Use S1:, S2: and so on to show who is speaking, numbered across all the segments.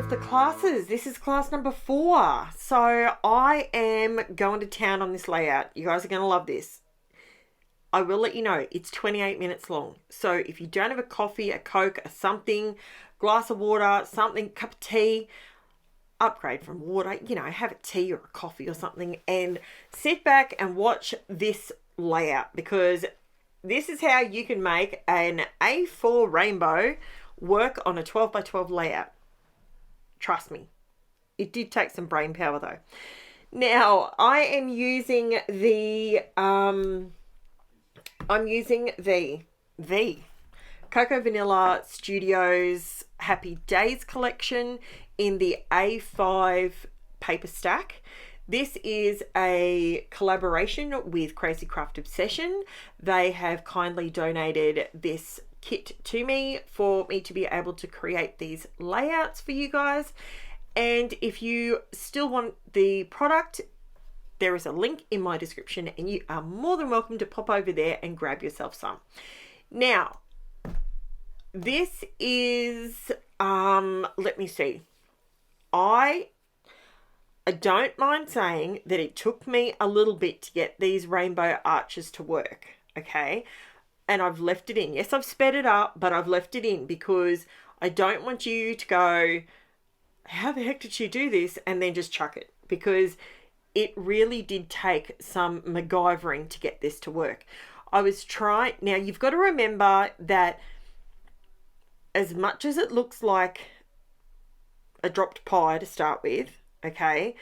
S1: of the classes. This is class number 4. So I am going to town on this layout. You guys are going to love this. I will let you know it's 28 minutes long. So if you don't have a coffee, a Coke, a something, glass of water, something, cup of tea, upgrade from water, you know, have a tea or a coffee or something and sit back and watch this layout, because this is how you can make an A4 rainbow work on a 12 by 12 layout. Trust me. It did take some brain power though. Now, I am using the Cocoa Vanilla Studios Happy Days collection in the A5 paper stack. This is a collaboration with Crazy Craft Obsession. They have kindly donated this kit to me for me to be able to create these layouts for you guys. And if you still want the product, there is a link in my description and you are more than welcome to pop over there and grab yourself some. Now, this is, let me see. I don't mind saying that it took me a little bit to get these rainbow arches to work, okay? And I've left it in. Yes, I've sped it up, but I've left it in because I don't want you to go, how the heck did she do this? And then just chuck it, because it really did take some MacGyvering to get this to work. I was trying, now you've got to remember that as much as it looks like a dropped pie to start with, okay,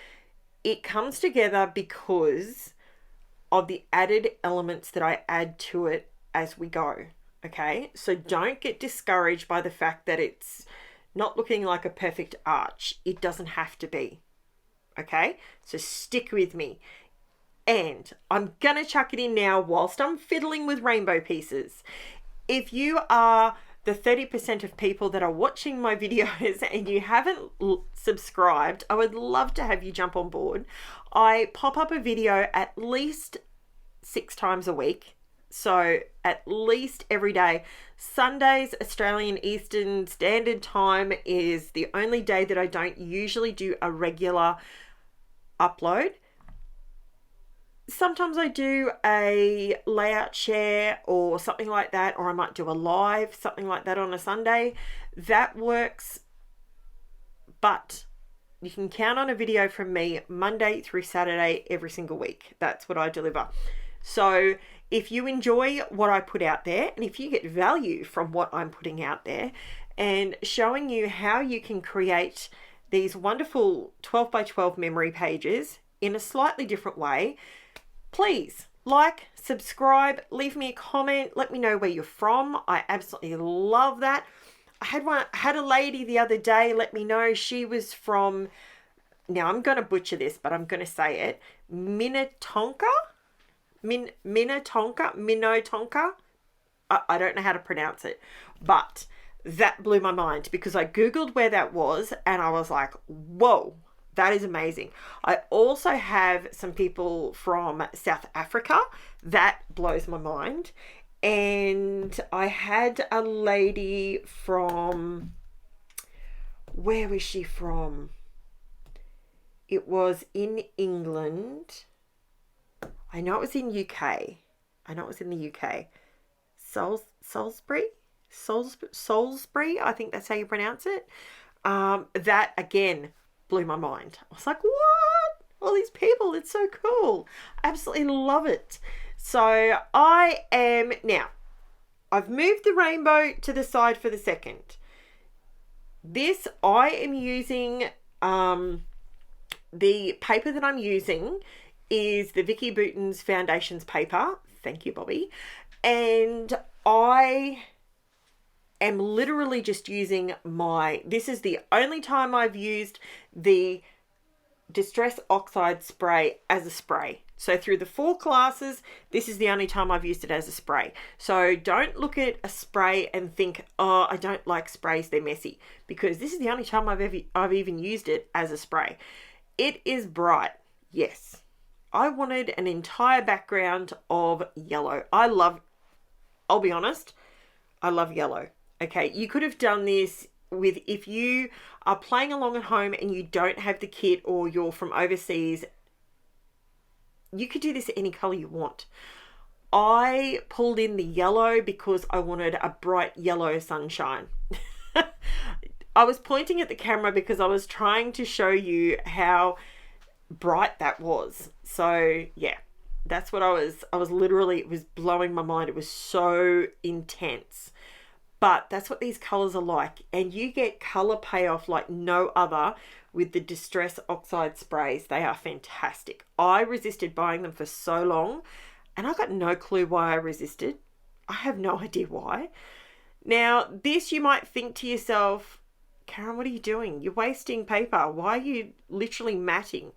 S1: it comes together because of the added elements that I add to it as we go, okay? So don't get discouraged by the fact that it's not looking like a perfect arch. It doesn't have to be, okay? So stick with me. And I'm gonna chuck it in now whilst I'm fiddling with rainbow pieces. If you are the 30% of people that are watching my videos and you haven't subscribed, I would love to have you jump on board. I pop up a video at least 6 times a week. So at least every day. Sundays, Australian Eastern Standard Time is the only day that I don't usually do a regular upload. Sometimes I do a layout share or something like that, or I might do a live, something like that on a Sunday. That works, but you can count on a video from me Monday through Saturday every single week. That's what I deliver. So if you enjoy what I put out there, and if you get value from what I'm putting out there and showing you how you can create these wonderful 12 by 12 memory pages in a slightly different way, please like, subscribe, leave me a comment, let me know where you're from. I absolutely love that. I had a lady the other day let me know she was from, now I'm going to butcher this, but I'm going to say it, Minnetonka. I don't know how to pronounce it, but that blew my mind because I Googled where that was and I was like, whoa. That is amazing. I also have some people from South Africa. That blows my mind. And I had a lady from, where was she from? It was in England. I know it was in UK. I know it was in the UK. Salisbury, I think that's how you pronounce it. That, again, blew my mind. I was like, what? All these people, it's so cool. Absolutely love it. So now, I've moved the rainbow to the side for the second. This, I am using, the paper that I'm using is the Vicky Bouton's Foundations paper. Thank you, Bobby. And I am literally just using this is the only time I've used the Distress Oxide spray as a spray. So through the 4 classes, this is the only time I've used it as a spray. So don't look at a spray and think, oh, I don't like sprays, they're messy. Because this is the only time I've even used it as a spray. It is bright, yes. I wanted an entire background of yellow. I'll be honest, I love yellow. Okay, you could have done this with, if you are playing along at home and you don't have the kit or you're from overseas, you could do this any color you want. I pulled in the yellow because I wanted a bright yellow sunshine. I was pointing at the camera because I was trying to show you how bright that was. So yeah, that's what I was literally, it was blowing my mind. It was so intense. But that's what these colors are like. And you get color payoff like no other with the Distress Oxide sprays. They are fantastic. I resisted buying them for so long, and I got no clue why I resisted. I have no idea why. Now, this, you might think to yourself, Karen, what are you doing? You're wasting paper. Why are you literally matting?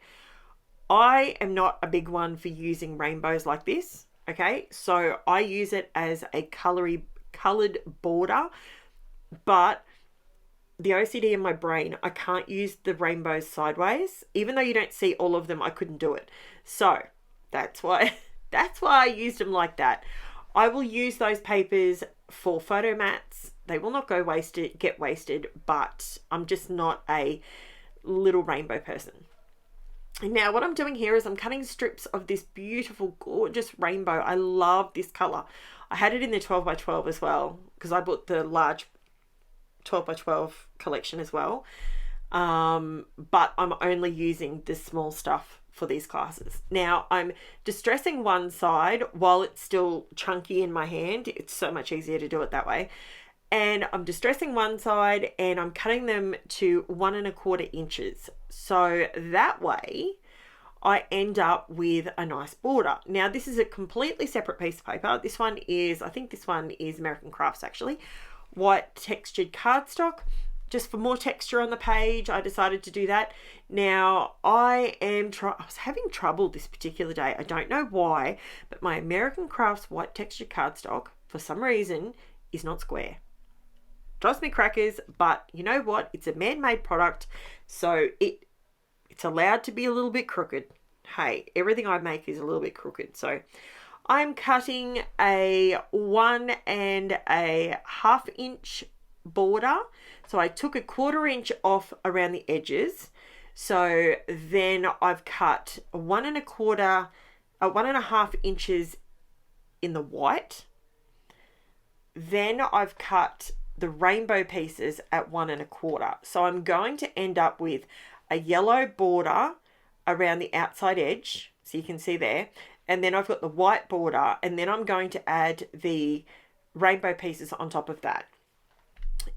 S1: I am not a big one for using rainbows like this. Okay, so I use it as a colored border, but the OCD in my brain, I can't use the rainbows sideways. Even though you don't see all of them, I couldn't do it. So that's why I used them like that. I will use those papers for photo mats. They will not get wasted, but I'm just not a little rainbow person. And now what I'm doing here is I'm cutting strips of this beautiful, gorgeous rainbow. I love this color. I had it in the 12 by 12 as well, because I bought the large 12 by 12 collection as well. But I'm only using the small stuff for these classes. Now I'm distressing one side while it's still chunky in my hand. It's so much easier to do it that way. And I'm distressing one side and I'm cutting them to 1 1/4 inches. So that way I end up with a nice border. Now this is a completely separate piece of paper. This one is, I think this one is American Crafts actually. White textured cardstock. Just for more texture on the page, I decided to do that. Now, I was having trouble this particular day. I don't know why, but my American Crafts white textured cardstock, for some reason, is not square. Drives me crackers, but you know what? It's a man-made product, so it's allowed to be a little bit crooked. Hey, everything I make is a little bit crooked. So I'm cutting a 1 1/2 inch border. So I took a 1/4 inch off around the edges. So then I've cut 1 1/2 inches in the white. Then I've cut the rainbow pieces at 1 1/4. So I'm going to end up with a yellow border around the outside edge. So you can see there. And then I've got the white border, and then I'm going to add the rainbow pieces on top of that.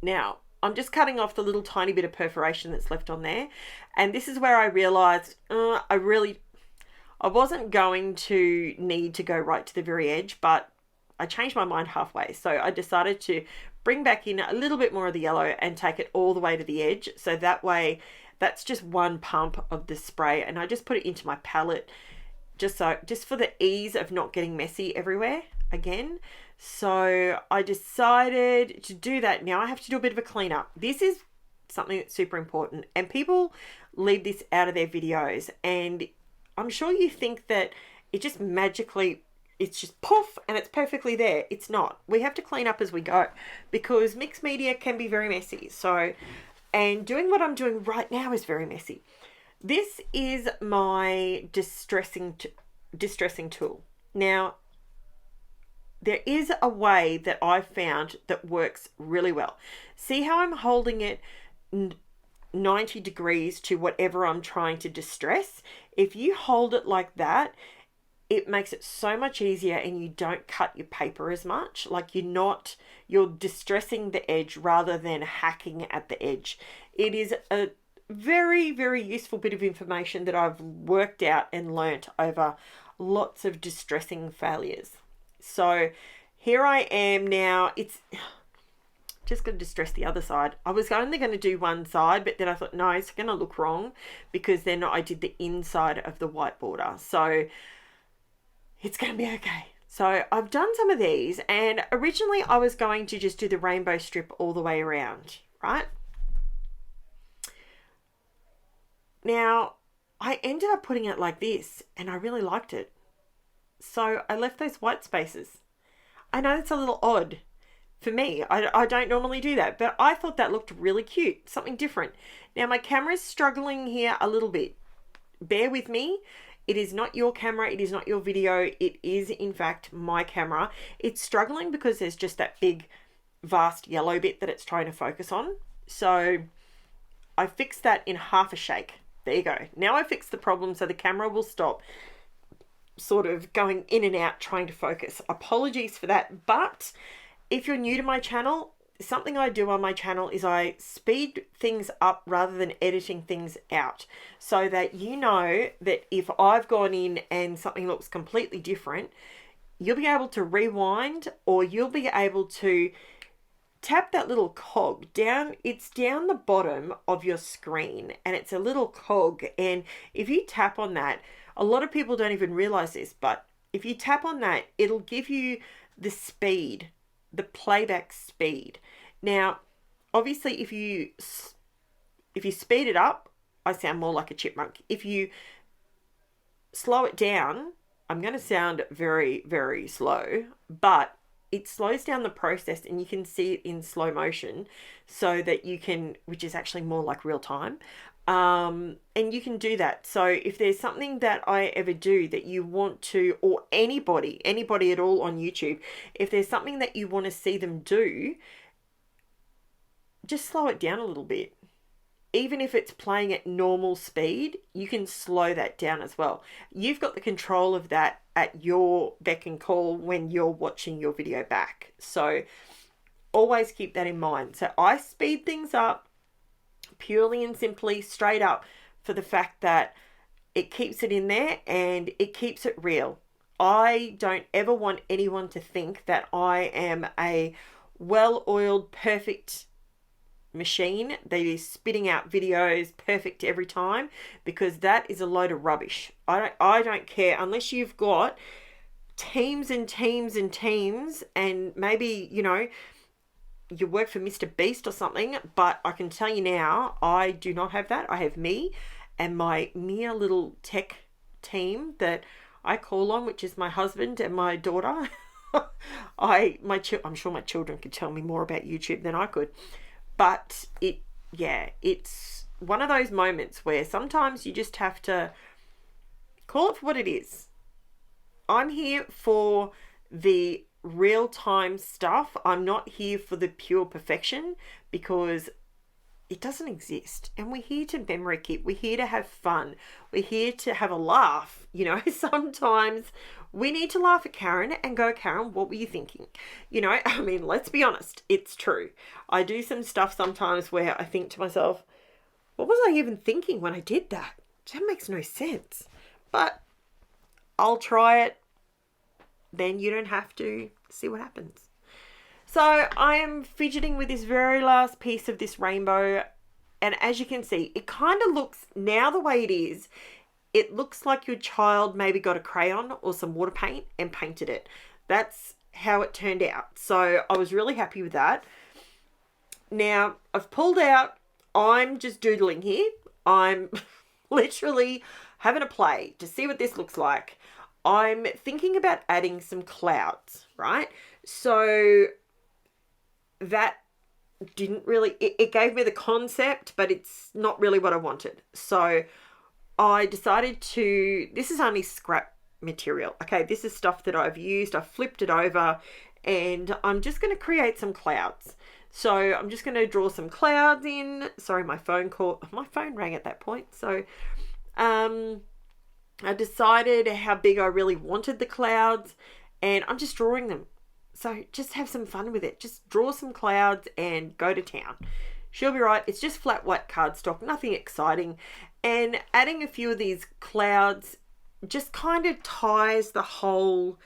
S1: Now, I'm just cutting off the little tiny bit of perforation that's left on there. And this is where I realized I wasn't going to need to go right to the very edge, but I changed my mind halfway. So I decided to bring back in a little bit more of the yellow and take it all the way to the edge. So that way, that's just one pump of the spray. And I just put it into my palette just for the ease of not getting messy everywhere again. So I decided to do that. Now I have to do a bit of a cleanup. This is something that's super important, and people leave this out of their videos, and I'm sure you think that it just magically, it's just poof and it's perfectly there. It's not. We have to clean up as we go, because mixed media can be very messy. So, and doing what I'm doing right now is very messy. This is my distressing tool. Now, there is a way that I've found that works really well. See how I'm holding it 90 degrees to whatever I'm trying to distress? If you hold it like that, it makes it so much easier, and you don't cut your paper as much. Like you're distressing the edge rather than hacking at the edge. It is a very, very useful bit of information that I've worked out and learnt over lots of distressing failures. So here I am now. It's just going to distress the other side. I was only going to do one side, but then I thought, no, it's going to look wrong, because then I did the inside of the white border. So it's going to be okay. So I've done some of these, and originally I was going to just do the rainbow strip all the way around, right? Now, I ended up putting it like this, and I really liked it. So I left those white spaces. I know it's a little odd, for me. I don't normally do that, but I thought that looked really cute, something different. Now my camera's struggling here a little bit. Bear with me. It is not your camera, it is not your video, it is in fact my camera. It's struggling because there's just that big vast yellow bit that it's trying to focus on. So I fixed that in half a shake. There you go. Now I fixed the problem so the camera will stop sort of going in and out trying to focus. Apologies for that, but if you're new to my channel, something I do on my channel is I speed things up rather than editing things out, so that you know that if I've gone in and something looks completely different, you'll be able to rewind, or you'll be able to tap that little cog down. It's down the bottom of your screen and it's a little cog, and if you tap on that, a lot of people don't even realize this, but if you tap on that, it'll give you the speed, the playback speed. Now obviously if you speed it up, I sound more like a chipmunk. If you slow it down, I'm going to sound very, very slow, but it slows down the process and you can see it in slow motion, so that you can, which is actually more like real time. And you can do that. So if there's something that I ever do that you want to, or anybody at all on YouTube, if there's something that you want to see them do, just slow it down a little bit. Even if it's playing at normal speed, you can slow that down as well. You've got the control of that at your beck and call when you're watching your video back. So always keep that in mind. So I speed things up purely and simply straight up for the fact that it keeps it in there and it keeps it real. I don't ever want anyone to think that I am a well-oiled, perfect machine that is spitting out videos perfect every time, because that is a load of rubbish. I don't care unless you've got teams and teams and teams, and maybe, you know, you work for Mr. Beast or something, but I can tell you now, I do not have that. I have me and my mere little tech team that I call on, which is my husband and my daughter. I'm sure my children could tell me more about YouTube than I could. But it's one of those moments where sometimes you just have to call it for what it is. I'm here for the real-time stuff. I'm not here for the pure perfection, because it doesn't exist. And we're here to memory keep. We're here to have fun. We're here to have a laugh. You know, sometimes we need to laugh at Karen and go, Karen, what were you thinking? You know, I mean, let's be honest. It's true. I do some stuff sometimes where I think to myself, what was I even thinking when I did that? That makes no sense. But I'll try it. Then you don't have to. See what happens. So I am fidgeting with this very last piece of this rainbow. And as you can see, it kind of looks, now the way it is, it looks like your child maybe got a crayon or some water paint and painted it. That's how it turned out. So I was really happy with that. Now I've pulled out, I'm just doodling here. I'm literally having a play to see what this looks like. I'm thinking about adding some clouds, right? So that didn't really, it gave me the concept, but it's not really what I wanted. So I decided to, this is only scrap material. Okay, this is stuff that I've used. I've flipped it over and I'm just going to create some clouds. So I'm just going to draw some clouds in. Sorry, my phone rang at that point. So I decided how big I really wanted the clouds and I'm just drawing them. So just have some fun with it. Just draw some clouds and go to town. She'll be right. It's just flat white cardstock, nothing exciting. And adding a few of these clouds just kind of ties the whole,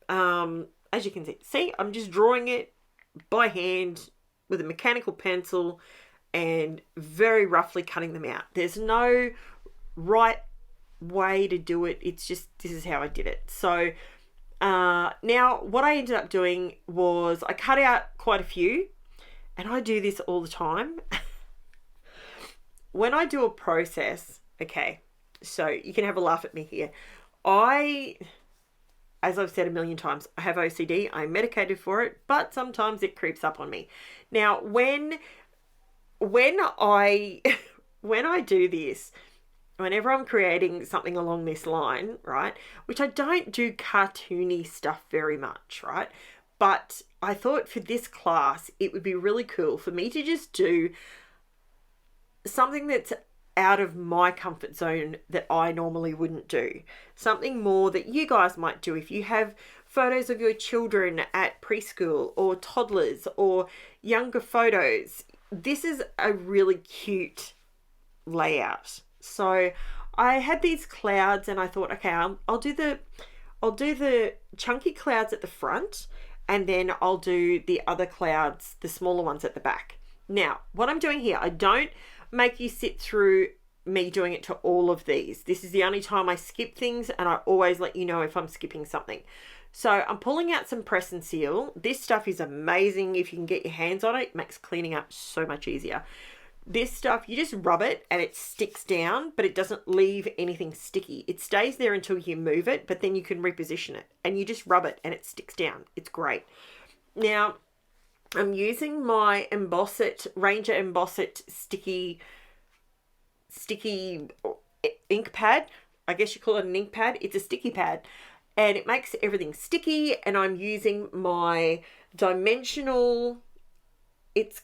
S1: as you can see, I'm just drawing it by hand with a mechanical pencil and very roughly cutting them out. There's no right way to do it. It's just, this is how I did it. So now what I ended up doing was I cut out quite a few, and I do this all the time. When I do a process, okay, so you can have a laugh at me here. I as I've said a million times, I have OCD. I'm medicated for it, but sometimes it creeps up on me. Now, when I when I do this, whenever I'm creating something along this line, right, which I don't do cartoony stuff very much, right, but I thought for this class it would be really cool for me to just do something that's out of my comfort zone that I normally wouldn't do. Something more that you guys might do if you have photos of your children at preschool or toddlers or younger photos. This is a really cute layout. So I had these clouds and I thought, okay, I'll do the chunky clouds at the front, and then I'll do the other clouds, the smaller ones, at the back. Now, what I'm doing here, I don't make you sit through me doing it to all of these. This is the only time I skip things, and I always let you know if I'm skipping something. So I'm pulling out some press and seal. This stuff is amazing. If you can get your hands on it, it makes cleaning up so much easier. This stuff, you just rub it and it sticks down, but it doesn't leave anything sticky. It stays there until you move it, but then you can reposition it, and you just rub it and it sticks down. It's great. Now, I'm using my Ranger Emboss It sticky ink pad. I guess you call it an ink pad. It's a sticky pad, and it makes everything sticky. And I'm using my dimensional, it's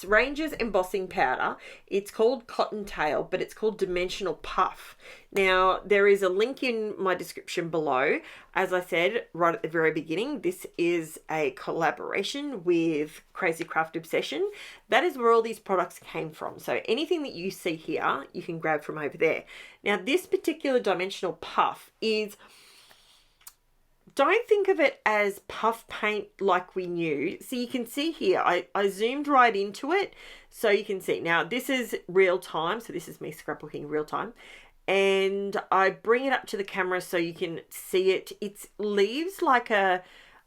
S1: Ranger's embossing powder. It's called Cottontail, but it's called Dimensional Puff. Now, there is a link in my description below. As I said right at the very beginning, this is a collaboration with Crazy Craft Obsession. That is where all these products came from. So anything that you see here, you can grab from over there. Now, this particular Dimensional Puff is... Don't think of it as puff paint like we knew. So you can see here, I zoomed right into it so you can see. Now, this is real time. So this is me scrapbooking real time. And I bring it up to the camera so you can see it. It leaves like a,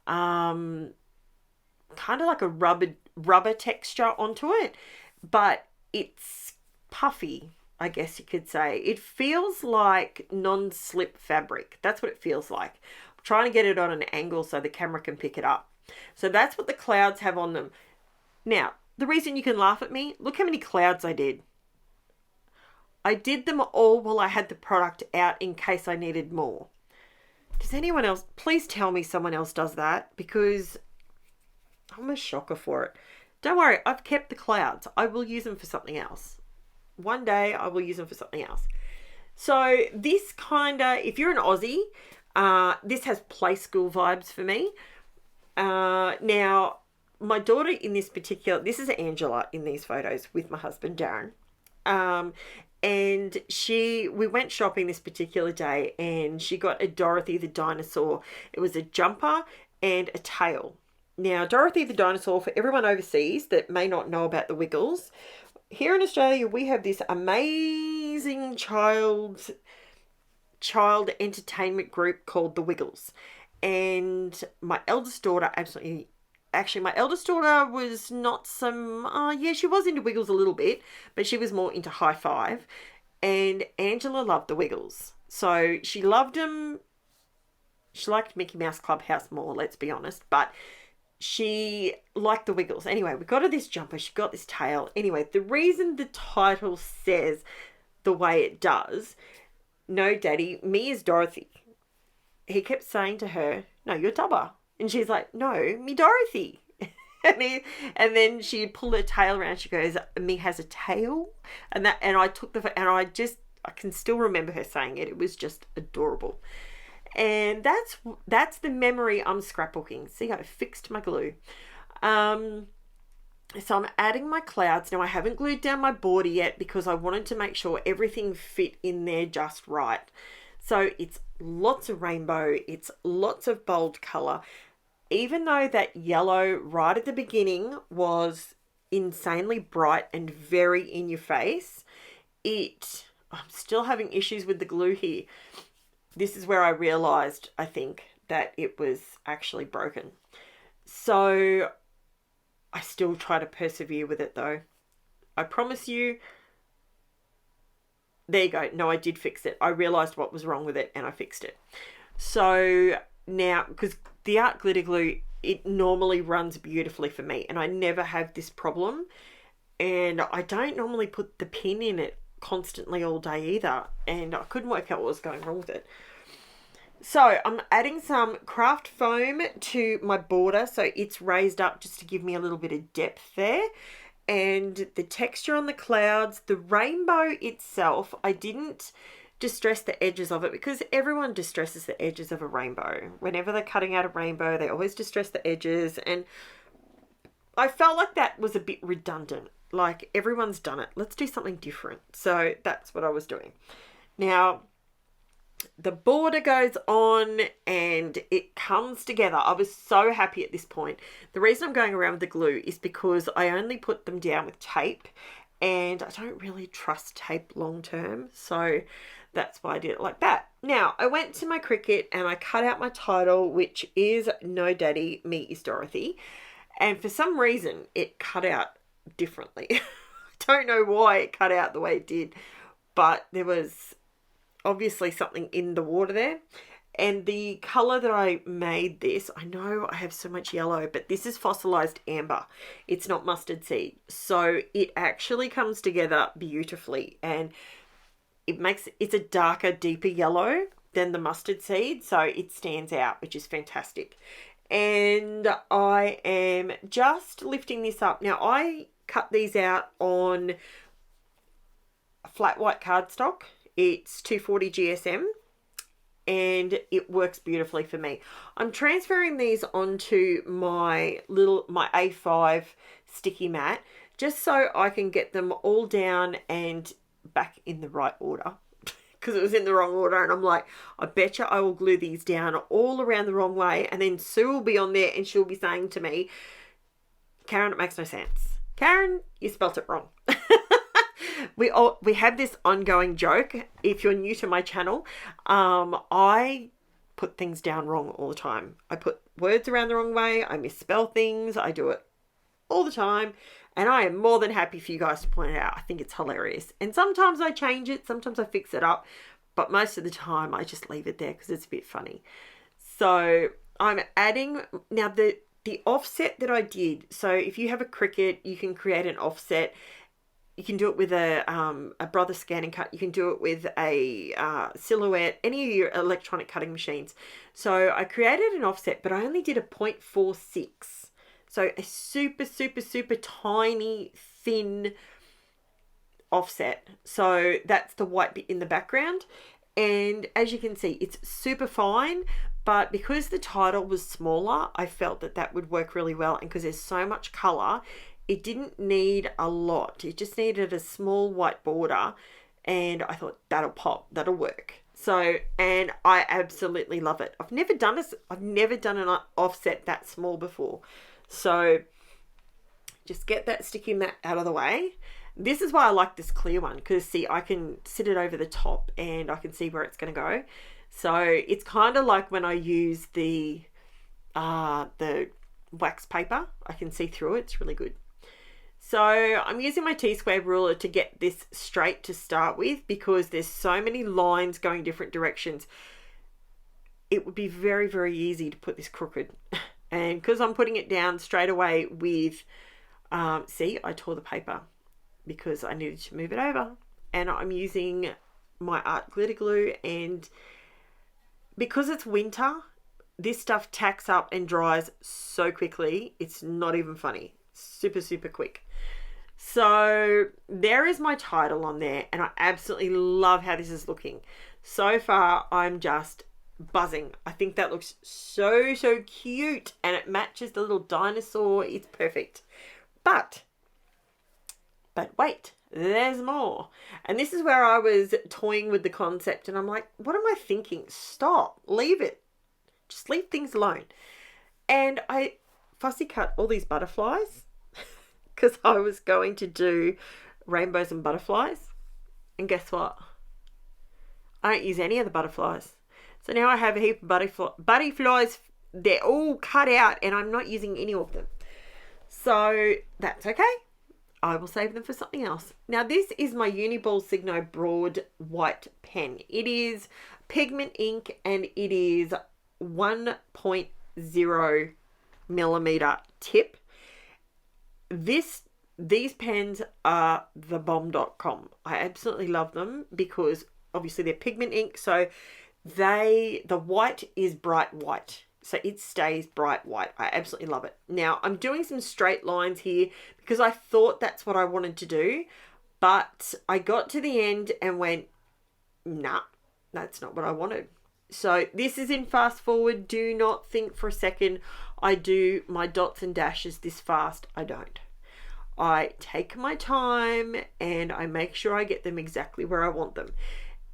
S1: kind of like a rubber texture onto it. But it's puffy, I guess you could say. It feels like non-slip fabric. That's what it feels like. Trying to get it on an angle so the camera can pick it up. So that's what the clouds have on them. Now, the reason you can laugh at me, look how many clouds I did. I did them all while I had the product out in case I needed more. Does anyone else, please tell me someone else does that, because I'm a shocker for it. Don't worry, I've kept the clouds. I will use them for something else. One day I will use them for something else. So this if you're an Aussie, this has play school vibes for me. Now, my daughter in this particular, this is Angela in these photos with my husband, Darren. And we went shopping this particular day, and she got a Dorothy the dinosaur. It was a jumper and a tail. Now, Dorothy the dinosaur, for everyone overseas that may not know about the Wiggles, here in Australia, we have this amazing child entertainment group called the Wiggles, and my eldest daughter my eldest daughter was not she was into Wiggles a little bit, but she was more into High Five, and Angela loved the Wiggles, so she loved them. She liked Mickey Mouse Clubhouse more, let's be honest, but she liked the Wiggles. Anyway, we got her this jumper, she got this tail. Anyway, the reason the title says the way it does, "No, Daddy, me is Dorothy." He kept saying to her, "No, you're Tubba." And she's like, "No, me Dorothy." and then she pulled her tail around. She goes, "Me has a tail." And I took I can still remember her saying it. It was just adorable. And that's the memory I'm scrapbooking. See, I fixed my glue. So I'm adding my clouds. Now, I haven't glued down my border yet because I wanted to make sure everything fit in there just right. So it's lots of rainbow. It's lots of bold color. Even though that yellow right at the beginning was insanely bright and very in your face, I'm still having issues with the glue here. This is where I realized, I think, that it was actually broken. So I still try to persevere with it though. I promise you. There you go. No, I did fix it. I realized what was wrong with it and I fixed it. So Now, because the art glitter glue, it normally runs beautifully for me, and I never have this problem. And I don't normally put the pin in it constantly all day either, and I couldn't work out what was going wrong with it. So I'm adding some craft foam to my border, so it's raised up just to give me a little bit of depth there. And the texture on the clouds, the rainbow itself, I didn't distress the edges of it, because everyone distresses the edges of a rainbow. Whenever they're cutting out a rainbow, they always distress the edges, and I felt like that was a bit redundant. Like, everyone's done it. Let's do something different. So that's what I was doing. Now, the border goes on and it comes together. I was so happy at this point. The reason I'm going around with the glue is because I only put them down with tape, and I don't really trust tape long term. So that's why I did it like that. Now, I went to my Cricut and I cut out my title, which is No Daddy, Me is Dorothy. And for some reason, it cut out differently. I don't know why it cut out the way it did, but there was obviously something in the water there. And the color that I made this, I know I have so much yellow, but this is fossilized amber. It's not mustard seed. So it actually comes together beautifully, and it's a darker, deeper yellow than the mustard seed. So it stands out, which is fantastic. And I am just lifting this up. Now, I cut these out on flat white cardstock. It's 240 GSM, and it works beautifully for me. I'm transferring these onto my A5 sticky mat, just so I can get them all down and back in the right order, because it was in the wrong order. And I'm like, I bet you I will glue these down all around the wrong way, and then Sue will be on there and she'll be saying to me, Karen, it makes no sense. Karen, you spelt it wrong. We have this ongoing joke. If you're new to my channel, I put things down wrong all the time. I put words around the wrong way. I misspell things. I do it all the time. And I am more than happy for you guys to point it out. I think it's hilarious. And sometimes I change it. Sometimes I fix it up. But most of the time I just leave it there because it's a bit funny. So I'm adding... Now the offset that I did. So if you have a Cricut, you can create an offset. You can do it with a Brother Scan and Cut. You can do it with a Silhouette, any of your electronic cutting machines. So I created an offset, but I only did a 0.46. So a super, super, super tiny, thin offset. So that's the white bit in the background. And as you can see, it's super fine. But because the title was smaller, I felt that that would work really well. And because there's so much colour, it didn't need a lot. It just needed a small white border. And I thought, that'll pop, that'll work. So, and I absolutely love it. I've never done an offset that small before. So just get that sticky mat out of the way. This is why I like this clear one, because see, I can sit it over the top and I can see where it's going to go. So it's kind of like when I use the wax paper, I can see through it. It's really good. So I'm using my T-square ruler to get this straight to start with, because there's so many lines going different directions. It would be very, very easy to put this crooked. And because I'm putting it down straight away with, see, I tore the paper because I needed to move it over. And I'm using my art glitter glue, and because it's winter, this stuff tacks up and dries so quickly. It's not even funny. Super, super quick. So there is my title on there, and I absolutely love how this is looking. So far, I'm just buzzing. I think that looks so, so cute, and it matches the little dinosaur. It's perfect. But wait, there's more. And this is where I was toying with the concept, and I'm like, what am I thinking? Stop, leave it. Just leave things alone. And I fussy cut all these butterflies because I was going to do rainbows and butterflies. And guess what? I don't use any of the butterflies. So now I have a heap of butterflies. They're all cut out and I'm not using any of them. So that's okay. I will save them for something else. Now this is my Uniball Signo Broad White pen. It is pigment ink and it is 1.0 millimeter tip. These pens are the bomb.com. I absolutely love them because obviously they're pigment ink, so the white is bright white, so it stays bright white. I absolutely love it. Now I'm doing some straight lines here because I thought that's what I wanted to do, but I got to the end and went, nah, that's not what I wanted. So this is in fast forward. Do not think for a second I do my dots and dashes this fast. I don't. I take my time and I make sure I get them exactly where I want them.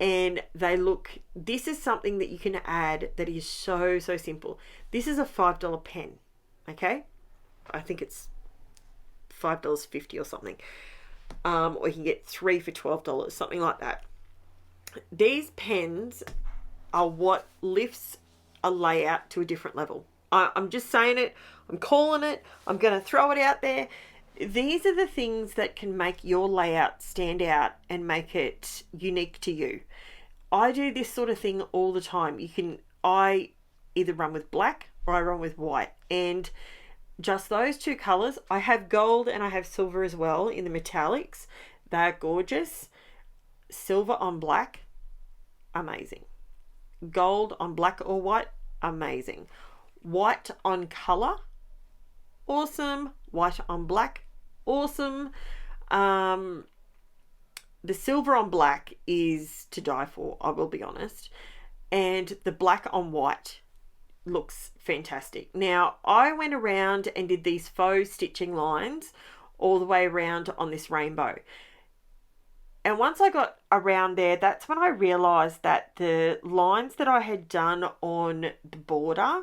S1: And they look, this is something that you can add that is so simple. This is a $5 pen, okay? I think it's $5.50 or something. Or you can get 3 for $12, something like that. These pens are what lifts a layout to a different level. I'm just saying it. I'm calling it. I'm going to throw it out there. These are the things that can make your layout stand out and make it unique to you. I do this sort of thing all the time. I either run with black or I run with white, and just those two colors. I have gold and I have silver as well in the metallics. They're gorgeous. Silver on black, amazing. Gold on black or white, amazing. White on color, awesome. White on black, awesome. The silver on black is to die for, I will be honest, and the black on white looks fantastic. Now I went around and did these faux stitching lines all the way around on this rainbow, and once I got around there, that's when I realized that the lines that I had done on the border,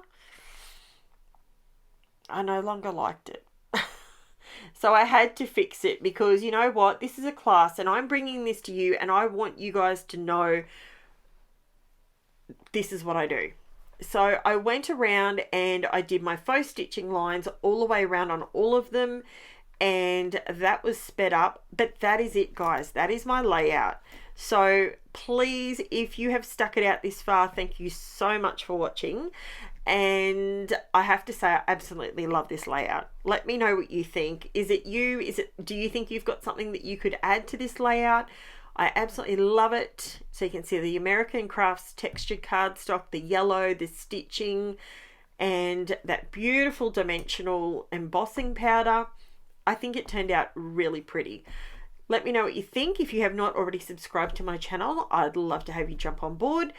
S1: I no longer liked it. So I had to fix it because you know what? This is a class and I'm bringing this to you and I want you guys to know this is what I do. So I went around and I did my faux stitching lines all the way around on all of them, and that was sped up. But that is it, guys. That is my layout. So please, if you have stuck it out this far, thank you so much for watching. And I have to say, I absolutely love this layout. Let me know what you think. Is it you? Do you think you've got something that you could add to this layout? I absolutely love it. So you can see the American Crafts textured cardstock, the yellow, the stitching, and that beautiful dimensional embossing powder. I think it turned out really pretty. Let me know what you think. If you have not already subscribed to my channel, I'd love to have you jump on board.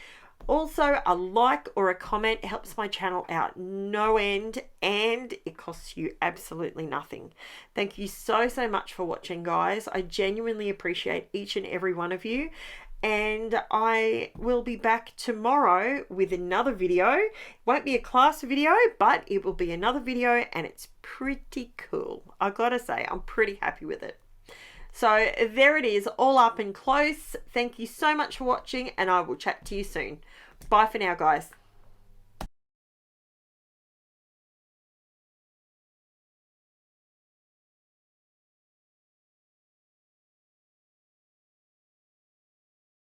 S1: Also, a like or a comment helps my channel out no end, and it costs you absolutely nothing. Thank you so much for watching, guys. I genuinely appreciate each and every one of you, and I will be back tomorrow with another video. It won't be a class video, but it will be another video, and it's pretty cool. I gotta say, I'm pretty happy with it. So there it is, all up and close. Thank you so much for watching, and I will chat to you soon. Bye for now, guys.